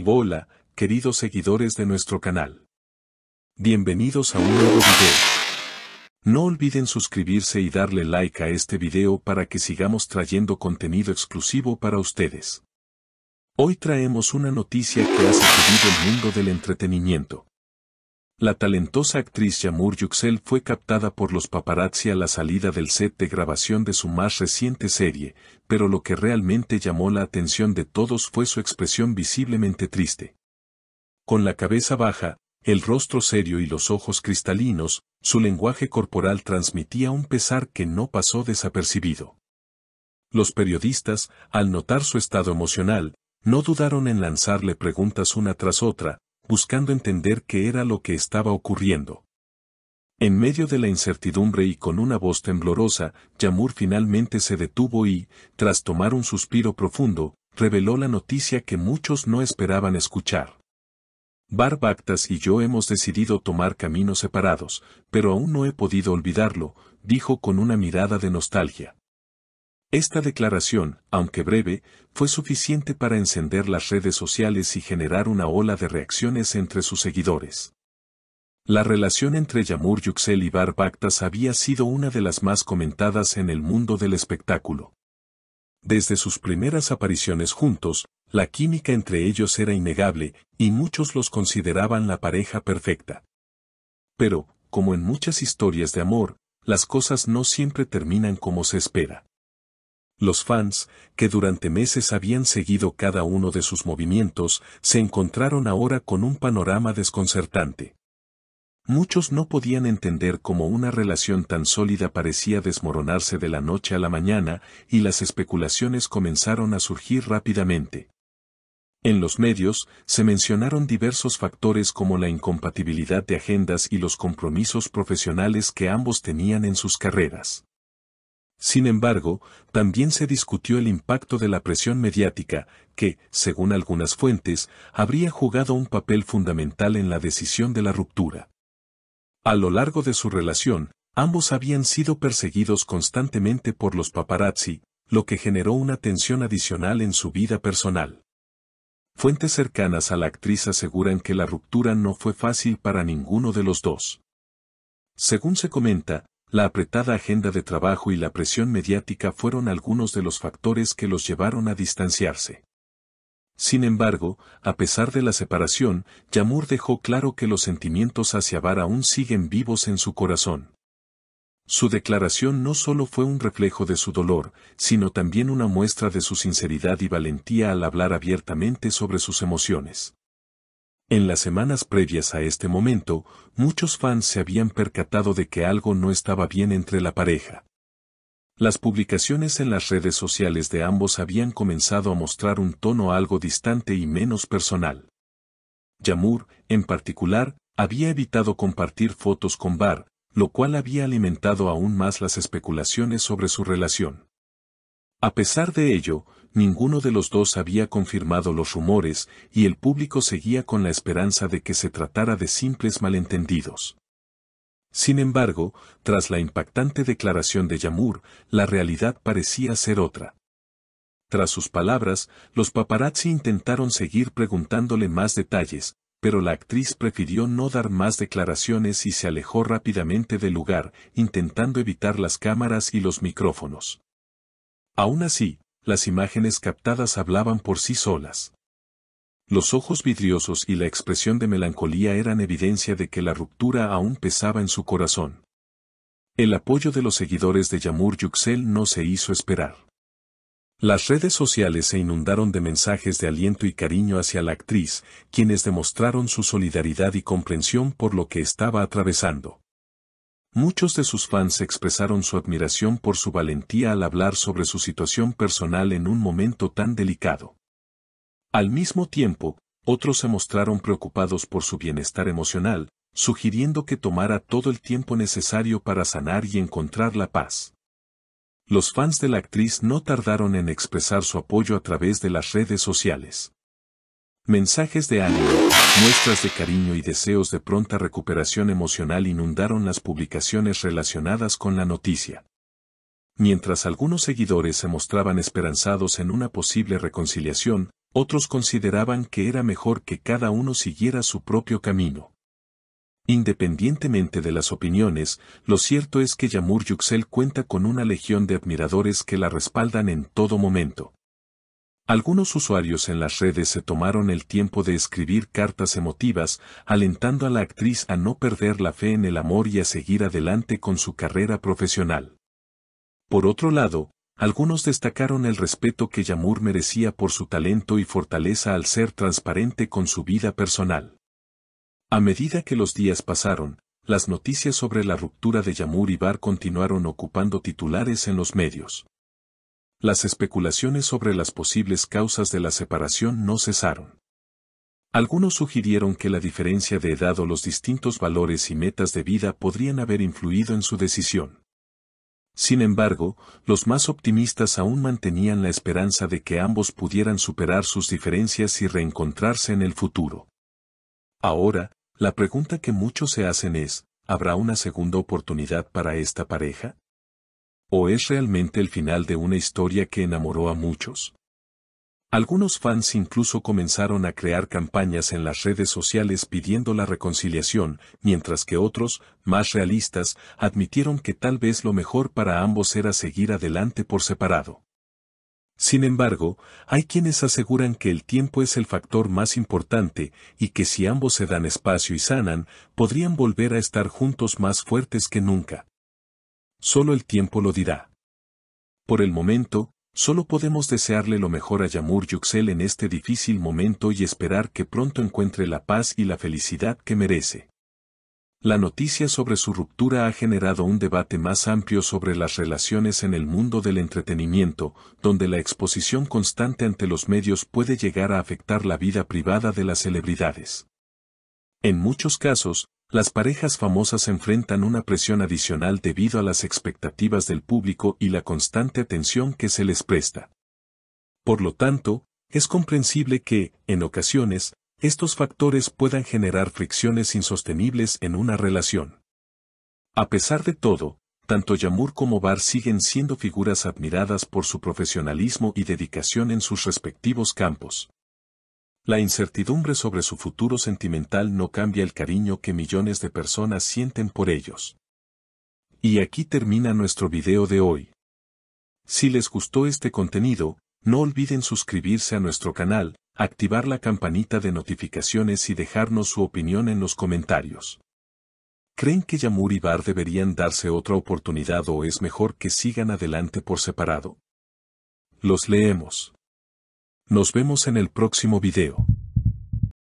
Hola, queridos seguidores de nuestro canal. Bienvenidos a un nuevo video. No olviden suscribirse y darle like a este video para que sigamos trayendo contenido exclusivo para ustedes. Hoy traemos una noticia que ha sacudido el mundo del entretenimiento. La talentosa actriz Yamur Yüksel fue captada por los paparazzi a la salida del set de grabación de su más reciente serie, pero lo que realmente llamó la atención de todos fue su expresión visiblemente triste. Con la cabeza baja, el rostro serio y los ojos cristalinos, su lenguaje corporal transmitía un pesar que no pasó desapercibido. Los periodistas, al notar su estado emocional, no dudaron en lanzarle preguntas una tras otra, buscando entender qué era lo que estaba ocurriendo. En medio de la incertidumbre y con una voz temblorosa, Yamur finalmente se detuvo y, tras tomar un suspiro profundo, reveló la noticia que muchos no esperaban escuchar. Bar Baktas y yo hemos decidido tomar caminos separados, pero aún no he podido olvidarlo, dijo con una mirada de nostalgia. Esta declaración, aunque breve, fue suficiente para encender las redes sociales y generar una ola de reacciones entre sus seguidores. La relación entre Yamur Yüksel y Bar Baktas había sido una de las más comentadas en el mundo del espectáculo. Desde sus primeras apariciones juntos, la química entre ellos era innegable, y muchos los consideraban la pareja perfecta. Pero, como en muchas historias de amor, las cosas no siempre terminan como se espera. Los fans, que durante meses habían seguido cada uno de sus movimientos, se encontraron ahora con un panorama desconcertante. Muchos no podían entender cómo una relación tan sólida parecía desmoronarse de la noche a la mañana, y las especulaciones comenzaron a surgir rápidamente. En los medios, se mencionaron diversos factores como la incompatibilidad de agendas y los compromisos profesionales que ambos tenían en sus carreras. Sin embargo, también se discutió el impacto de la presión mediática, que, según algunas fuentes, habría jugado un papel fundamental en la decisión de la ruptura. A lo largo de su relación, ambos habían sido perseguidos constantemente por los paparazzi, lo que generó una tensión adicional en su vida personal. Fuentes cercanas a la actriz aseguran que la ruptura no fue fácil para ninguno de los dos. Según se comenta, la apretada agenda de trabajo y la presión mediática fueron algunos de los factores que los llevaron a distanciarse. Sin embargo, a pesar de la separación, Yamur dejó claro que los sentimientos hacia Bar aún siguen vivos en su corazón. Su declaración no solo fue un reflejo de su dolor, sino también una muestra de su sinceridad y valentía al hablar abiertamente sobre sus emociones. En las semanas previas a este momento, muchos fans se habían percatado de que algo no estaba bien entre la pareja. Las publicaciones en las redes sociales de ambos habían comenzado a mostrar un tono algo distante y menos personal. Yamur, en particular, había evitado compartir fotos con Bar, lo cual había alimentado aún más las especulaciones sobre su relación. A pesar de ello, ninguno de los dos había confirmado los rumores, y el público seguía con la esperanza de que se tratara de simples malentendidos. Sin embargo, tras la impactante declaración de Yamur, la realidad parecía ser otra. Tras sus palabras, los paparazzi intentaron seguir preguntándole más detalles, pero la actriz prefirió no dar más declaraciones y se alejó rápidamente del lugar, intentando evitar las cámaras y los micrófonos. Aún así, las imágenes captadas hablaban por sí solas. Los ojos vidriosos y la expresión de melancolía eran evidencia de que la ruptura aún pesaba en su corazón. El apoyo de los seguidores de Yamur Yüksel no se hizo esperar. Las redes sociales se inundaron de mensajes de aliento y cariño hacia la actriz, quienes demostraron su solidaridad y comprensión por lo que estaba atravesando. Muchos de sus fans expresaron su admiración por su valentía al hablar sobre su situación personal en un momento tan delicado. Al mismo tiempo, otros se mostraron preocupados por su bienestar emocional, sugiriendo que tomara todo el tiempo necesario para sanar y encontrar la paz. Los fans de la actriz no tardaron en expresar su apoyo a través de las redes sociales. Mensajes de ánimo, muestras de cariño y deseos de pronta recuperación emocional inundaron las publicaciones relacionadas con la noticia. Mientras algunos seguidores se mostraban esperanzados en una posible reconciliación, Otros consideraban que era mejor que cada uno siguiera su propio camino. Independientemente de las opiniones, lo cierto es que Yamur Yüksel cuenta con una legión de admiradores que la respaldan en todo momento. Algunos usuarios en las redes se tomaron el tiempo de escribir cartas emotivas, alentando a la actriz a no perder la fe en el amor y a seguir adelante con su carrera profesional. Por otro lado, algunos destacaron el respeto que Yamur merecía por su talento y fortaleza al ser transparente con su vida personal. A medida que los días pasaron, las noticias sobre la ruptura de Yamur y Bar continuaron ocupando titulares en los medios. Las especulaciones sobre las posibles causas de la separación no cesaron. Algunos sugirieron que la diferencia de edad o los distintos valores y metas de vida podrían haber influido en su decisión. Sin embargo, los más optimistas aún mantenían la esperanza de que ambos pudieran superar sus diferencias y reencontrarse en el futuro. Ahora, la pregunta que muchos se hacen es, ¿habrá una segunda oportunidad para esta pareja? ¿O es realmente el final de una historia que enamoró a muchos? Algunos fans incluso comenzaron a crear campañas en las redes sociales pidiendo la reconciliación, mientras que otros, más realistas, admitieron que tal vez lo mejor para ambos era seguir adelante por separado. Sin embargo, hay quienes aseguran que el tiempo es el factor más importante y que si ambos se dan espacio y sanan, podrían volver a estar juntos más fuertes que nunca. Solo el tiempo lo dirá. Por el momento, solo podemos desearle lo mejor a Yamur Yüksel en este difícil momento y esperar que pronto encuentre la paz y la felicidad que merece. La noticia sobre su ruptura ha generado un debate más amplio sobre las relaciones en el mundo del entretenimiento, donde la exposición constante ante los medios puede llegar a afectar la vida privada de las celebridades. En muchos casos, las parejas famosas enfrentan una presión adicional debido a las expectativas del público y la constante atención que se les presta. Por lo tanto, es comprensible que, en ocasiones, estos factores puedan generar fricciones insostenibles en una relación. A pesar de todo, tanto Yamur como Bar siguen siendo figuras admiradas por su profesionalismo y dedicación en sus respectivos campos. La incertidumbre sobre su futuro sentimental no cambia el cariño que millones de personas sienten por ellos. Y aquí termina nuestro video de hoy. Si les gustó este contenido, no olviden suscribirse a nuestro canal, activar la campanita de notificaciones y dejarnos su opinión en los comentarios. ¿Creen que Yamur y Bar deberían darse otra oportunidad o es mejor que sigan adelante por separado? Los leemos. Nos vemos en el próximo video.